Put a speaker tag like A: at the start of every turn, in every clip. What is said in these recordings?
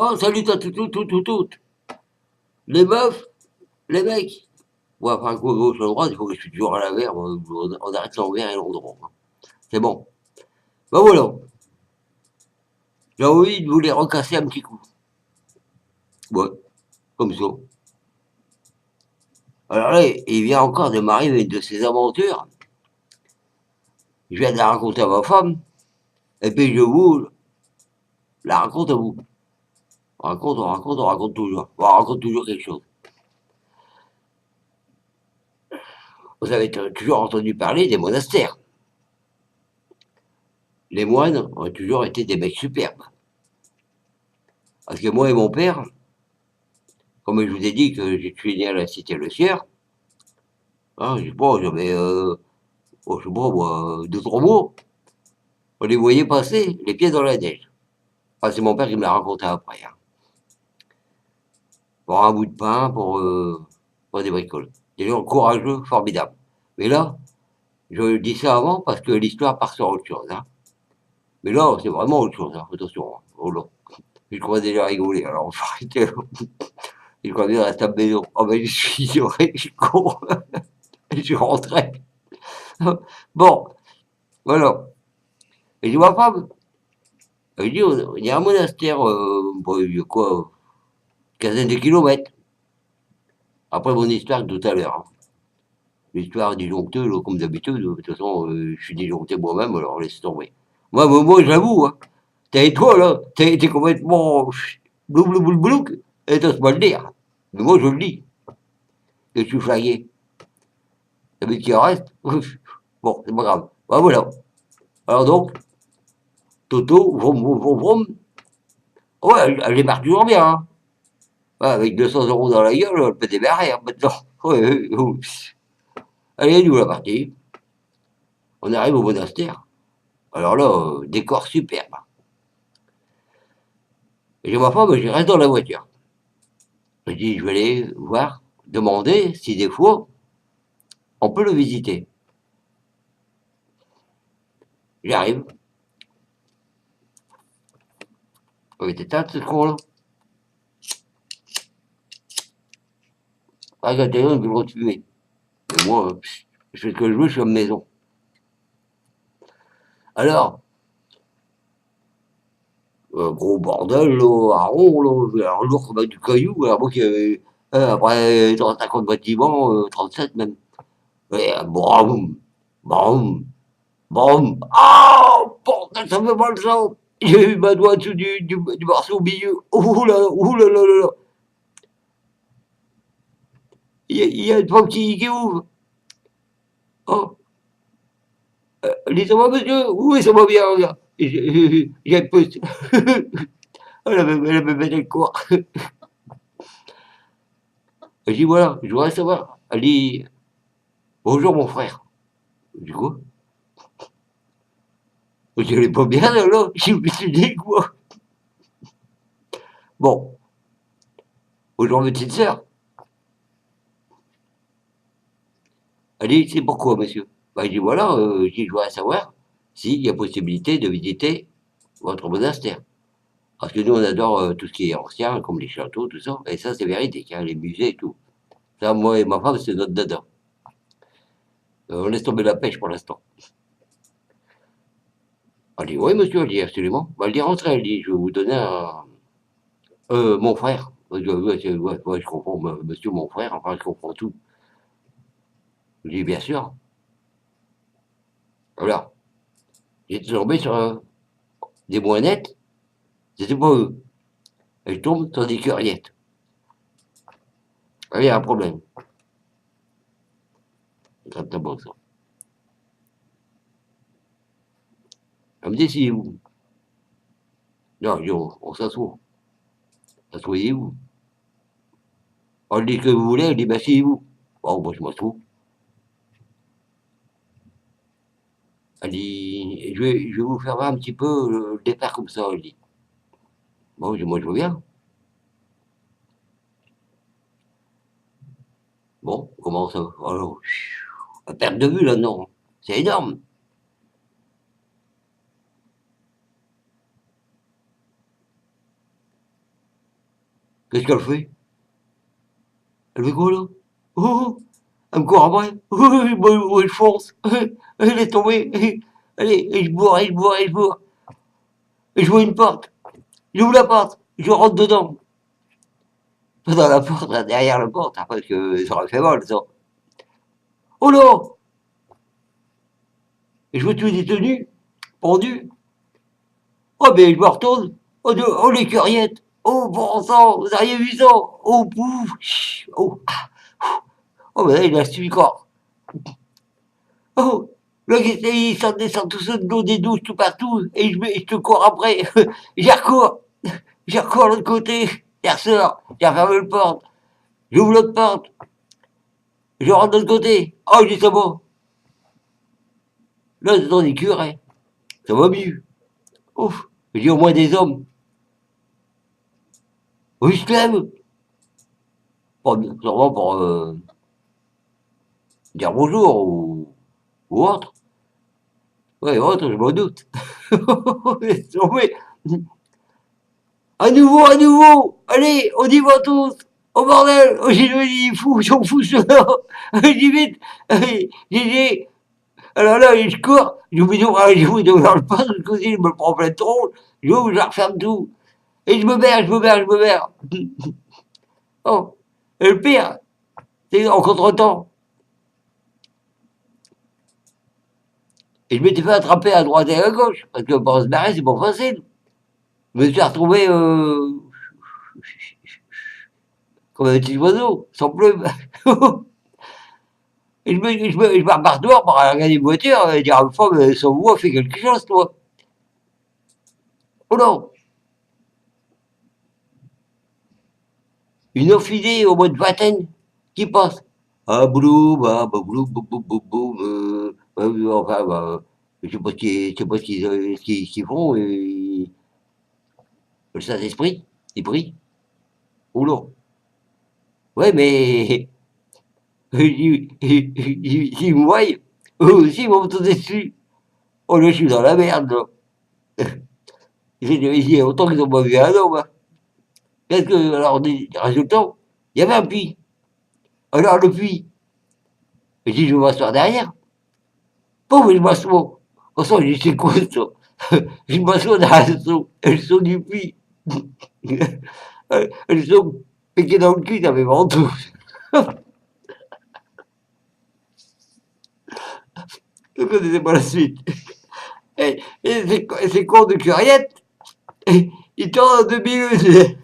A: Oh, salut, toi, tout. Les meufs, les mecs. Ouais, enfin, gauche, à droite, il faut que je suis toujours à l'envers. On arrête l'envers et l'endroit. C'est bon. Ben voilà. J'ai envie de vous les recasser un petit coup. Ouais, comme ça. Alors là, il vient encore de m'arriver une de ces aventures. Je viens de la raconter à ma femme. Et puis je vous la raconte à vous. On raconte toujours. On raconte toujours quelque chose. Vous avez toujours entendu parler des monastères. Les moines ont toujours été des mecs superbes. Parce que moi et mon père, comme je vous ai dit que je suis né à la Cité Le Sieur, hein, je sais pas, j'avais, je sais pas, moi, 2, 3 mois, on les voyait passer, les pieds dans la neige. Enfin, c'est mon père qui me l'a raconté après, hein. Pour un bout de pain, pour des bricoles. Des gens courageux, formidables. Mais là, je dis ça avant parce que l'histoire part sur autre chose, hein. Mais là, c'est vraiment autre chose, hein. Attention, hein. Oh là. Je crois déjà rigoler, alors on va arrêter. Je crois bien rester à la maison. Oh ben, je suis con. Je rentrais. Bon, voilà. Et je vois pas. Je dis, il y a un monastère, bon, il y a quoi, quinzaine de kilomètres. Après mon histoire de tout à l'heure, hein. L'histoire disjonctée, là, comme d'habitude, de toute façon, je suis disjoncté moi-même, alors laisse tomber. Moi j'avoue, hein. T'es toi, là, t'es complètement blouk, et t'oses pas le dire. Mais moi, je le dis, que je suis flagué. La bête qui en reste, bon, c'est pas grave. Ben voilà. Alors donc, Toto, vroom. Ouais, elle démarre toujours bien, hein. Ouais, avec 200 euros dans la gueule, elle peut démarrer, hein, maintenant. Ouais, oups. Allez, nous la partie. On arrive au monastère. Alors là, décor superbe. J'ai ma femme, je reste dans la voiture. Je dis, je vais aller voir, demander si des fois, on peut le visiter. J'arrive. On était éteinte, ce con-là. Ah, quand t'es là, je veux tuer. Mais moi, je fais ce que je veux, je suis à la maison. Alors, gros bordel, là, à rond, là, alors lourd comme du caillou, alors moi qui avais, après 50 bâtiments, 37 même. Et boum, boum, boum. Ah, bordel, ça me fait mal ça. J'ai eu ma doigt dessous du morceau au milieu. Ouh là là là là. Il y a une femme qui ouvre. Oh, dis ça va monsieur? Oui, ça va bien, regarde. J'ai un peu. Elle avait fait le cours. Je dis voilà, je voudrais savoir. Elle dit bonjour mon frère. Du coup, je l'ai pas bien là, je me suis dit quoi. Bon, bonjour ma petite sœur. Elle dit c'est pourquoi monsieur? Bah, je dis voilà, je dis, je voudrais savoir s'il y a possibilité de visiter votre monastère. Parce que nous on adore tout ce qui est ancien, comme les châteaux, tout ça. Et ça c'est véridique, hein, les musées et tout. Ça, moi et ma femme, c'est notre dada. On laisse tomber la pêche pour l'instant. Elle dit oui monsieur, elle dit absolument. Bah, elle dit rentrez, elle dit je vais vous donner un, mon frère. Ouais, je comprends, monsieur, mon frère, enfin, je comprends tout. Je dis, bien sûr. Voilà. J'étais tombé sur des moinettes, c'était pas eux. Et je tombe sur des curiettes. Il y a un problème. Gratte ta bosse. Elle me dit, si vous. Non, je dis, on s'assoit. Asseyez-vous. On dit que vous voulez, elle dit, bah, si vous. Bon, moi, je m'assois. Elle dit, je vais vous faire voir un petit peu le départ comme ça, elle dit. Bon, je dis, moi, je veux bien. Bon, comment ça? Alors, à perte de vue, là, non. C'est énorme. Qu'est-ce qu'elle fait? Elle fait quoi là? Oh, elle me court après. Moi, je fonce. Elle est tombée. Allez, et je bourre, et je bourre, et je bourre. Et je vois une porte. J'ouvre la porte. Je rentre dedans. Pas dans la porte, là, derrière la porte. Après, que ça aurait fait mal, ça. Oh non! Et je vois tous les détenus, pendus. Oh, mais je me retourne. Oh, oh les curiettes. Oh, bon sang, vous auriez vu ça? Oh, pouf. Oh, oh, ben là, il a su corps. Oh, là, ils s'en descendent tous de l'eau des douches tout partout. Et je te cours après. J'y recours. J'y recours de l'autre côté. J'y ressors. J'ai refermé le porte. J'ouvre l'autre porte. Je rentre de l'autre côté. Oh, je dis ça va. Là, c'est dans des curés. Ça va mieux. Ouf. J'ai au moins des hommes. Oui, je t'aime. Sûrement pour dire bonjour ou autre. Ouais, autre, je m'en doute. Mais, à nouveau, à nouveau. Allez, on y va tous. Oh bordel, oh, j'ai dit, fou, j'en fous cela. J'y vite. J'ai, alors là, je cours, je me dis, ah, je vous dans le pas, de côté, je me prends plein de tronc, j'ouvre, je referme tout. Et je me berre, je me berre, je me berre. Oh, et le pire, c'est en contre-temps. Et je m'étais fait attraper à droite et à gauche, parce que pour se barrer, c'est pas facile. Je me suis retrouvé comme un petit oiseau, sans plume. Et je me repars dehors pour regarder les voitures et dire à ma femme, sans vous, fais quelque chose, toi. Oh non, une orphinée au moins de vingtaine qui passe. Ah, boulou, bah, boulou, boum, enfin, bah, je sais pas je sais pas ce qu'ils font, le Saint-Esprit, ils prient. Oh non. Ouais, mais, ils me voient, eux aussi, ils vont me tomber dessus. Oh là, je suis dans la merde, là. Il y a autant qu'ils ont pas vu un homme, hein. Qu'est-ce que, alors, résultat, il y avait un puits. Alors, le puits, je dis, je vais m'asseoir derrière. Bon, mais je m'assois. Au son, je dis, c'est quoi ça? Je m'assois derrière le son du puits. Le son piqué dans le cul, ça fait ventoux. Je ne connaissais pas la suite. Et ces cons de curiette, ils tournent en 2 minutes.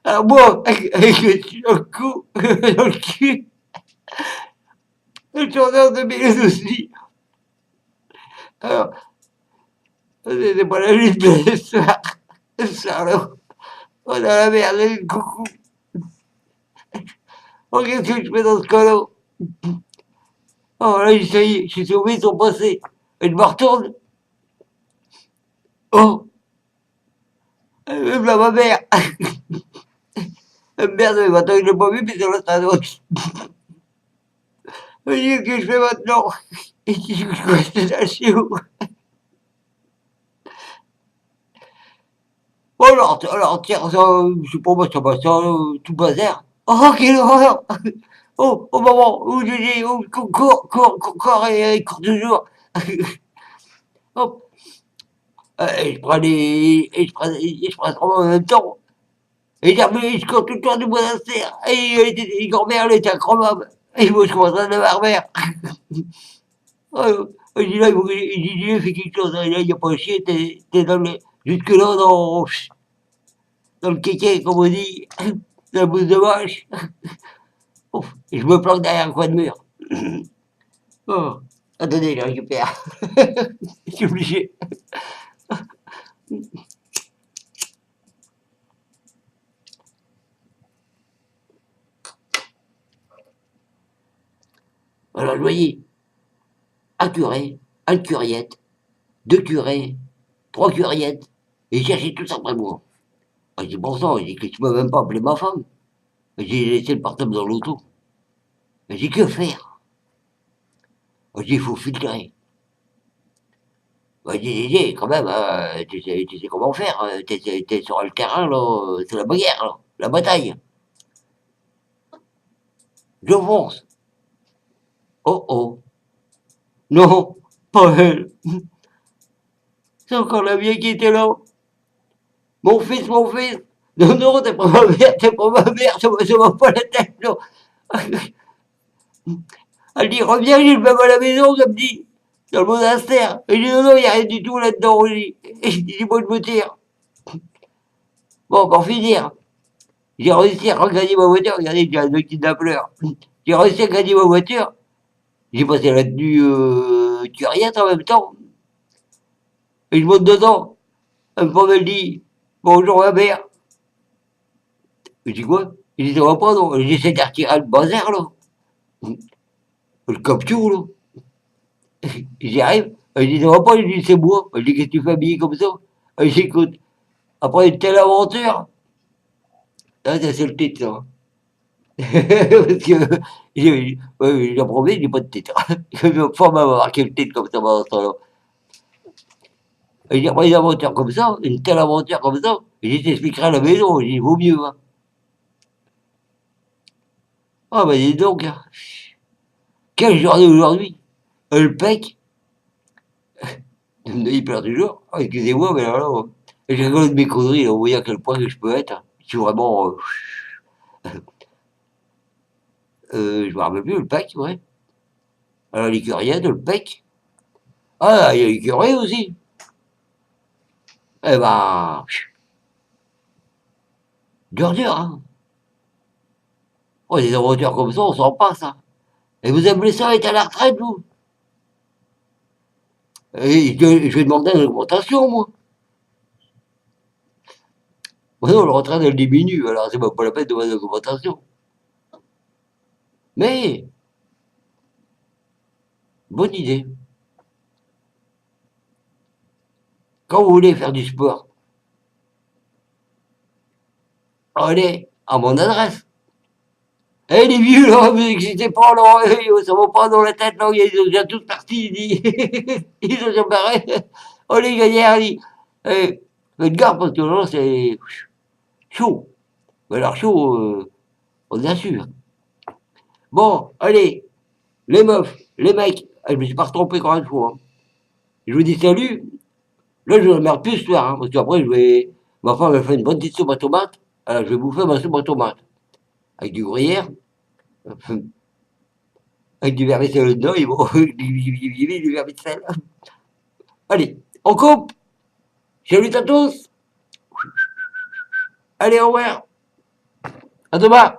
A: Alors moi, avec le cul dans le cou, dans le cul, je tournais en 2 minutes aussi. Alors, c'était pas la lutte, mais le soir, on a la merde, le coucou. Oh, qu'est-ce que je fais dans ce cas-là? Oh là, ça y est, je suis sauvé, ils sont passés. Et je me retourne. Oh, même là, ma mère. Merde, mais maintenant, je l'ai pas vu, mais c'est l'autre à droite. Je dis, qu'est-ce que je fais maintenant? Et je reste là chez vous. Oh, alors, tiens, ça, je sais pas, moi, ça va, ça, tout bazar. Oh, quelle horreur! Oh, au moment où je dis, oh, cours, et cours toujours. Hop, et je prends je prends trois en même temps. Et j'arrive, je cours tout le temps du monastère. Et grand-mère, elle était incroyable. Et moi, je commence à avoir mère. Je dis là, il fait quelque chose. Là, il n'y a pas de chier, t'es dans le, jusque-là, dans le kéké, comme on dit, dans la bouse de vache. Ouf, et je me planque derrière un coin de mur. Oh, attendez, je récupère. Je suis obligé. Alors, je voyais un curé, une curiette, 2 curés, 3 curiettes, et ils cherchaient tous après moi. Je dis, bon sang, je dis que tu peux même pas appeler ma femme. J'ai laissé le portable dans l'auto. Je dis, que faire? Je dis, il faut filtrer. Bah, dis, quand même, tu sais comment faire. T'es sur le terrain, là, c'est la bagarre, là, la bataille. Je fonce. Oh oh. Non, pas elle. C'est encore la vieille qui était là. Mon fils, mon fils. Non, non, t'es pas ma mère, t'es pas ma mère, ça va pas la tête, non. Elle dit, reviens, j'ai le même à la maison, ça me dit, dans le monastère. Et je dis, non, non, il n'y a rien du tout là-dedans. Je dis, moi, je me tire. Bon, pour finir, j'ai réussi à regagner ma voiture. Regardez, j'ai un kidnappeur. J'ai réussi à gagner ma voiture. J'ai passé la tenue curiette en même temps. Et je monte dedans. Un femme, elle dit, bonjour ma mère. Je dis quoi? Je dis, ça va pas, non? J'essaie de retirer le bazar, là. Le capture, là. J'y arrive. Elle dit, ça va pas? Je dis, c'est moi. Elle dit, qu'est-ce que tu fais habillé comme ça? Je dis, écoute, après une telle aventure, ah, c'est le titre, ça. Parce que j'ai promis, j'ai pas de titre. Ma femme m'a marqué le titre comme ça pendant ce temps-là. Et j'ai après une aventure comme ça, une telle aventure comme ça, et je t'expliquerai à la maison, il vaut mieux. Hein. Ah, bah dis donc, hein. Quelle journée aujourd'hui? Le pec, il pleure toujours. Ah, excusez-moi, mais alors, je rigole de mes conneries, là, vous voyez à quel point que je peux être. Hein. Je suis vraiment. Je me rappelle plus, le pec, ouais. Alors, l'écurienne, le pec. Ah, il y a l'écureuil aussi. Eh ben, dur, dur, hein. Oh, des aventures comme ça, on s'en passe, hein. Et vous aimez ça être à la retraite, vous? Et je vais demander une augmentation, moi. Bon, non, la retraite, elle diminue, alors c'est même pas la peine de demander une augmentation. Mais, bonne idée. Quand vous voulez faire du sport, allez à mon adresse. Eh, les vieux, là, vous n'existez pas, là, ça va pas dans la tête, là, ils sont déjà tous partis, ils sont déjà barrés. Oh, les gagnants, faites gaffe, parce que là, c'est chaud. Mais alors, chaud, on assure. Bon, allez, les meufs, les mecs, je me suis pas trompé encore une fois. Hein. Je vous dis salut. Là, je vais me plus ce soir, hein, parce qu'après, je vais. Ma femme, elle fait une bonne petite soupe à tomate. Alors, je vais bouffer ma soupe à tomate. Avec du gruyère, avec du vermicelle dedans, et bon, du vermicelle. Allez, on coupe. Salut à tous. Allez, au revoir. À demain.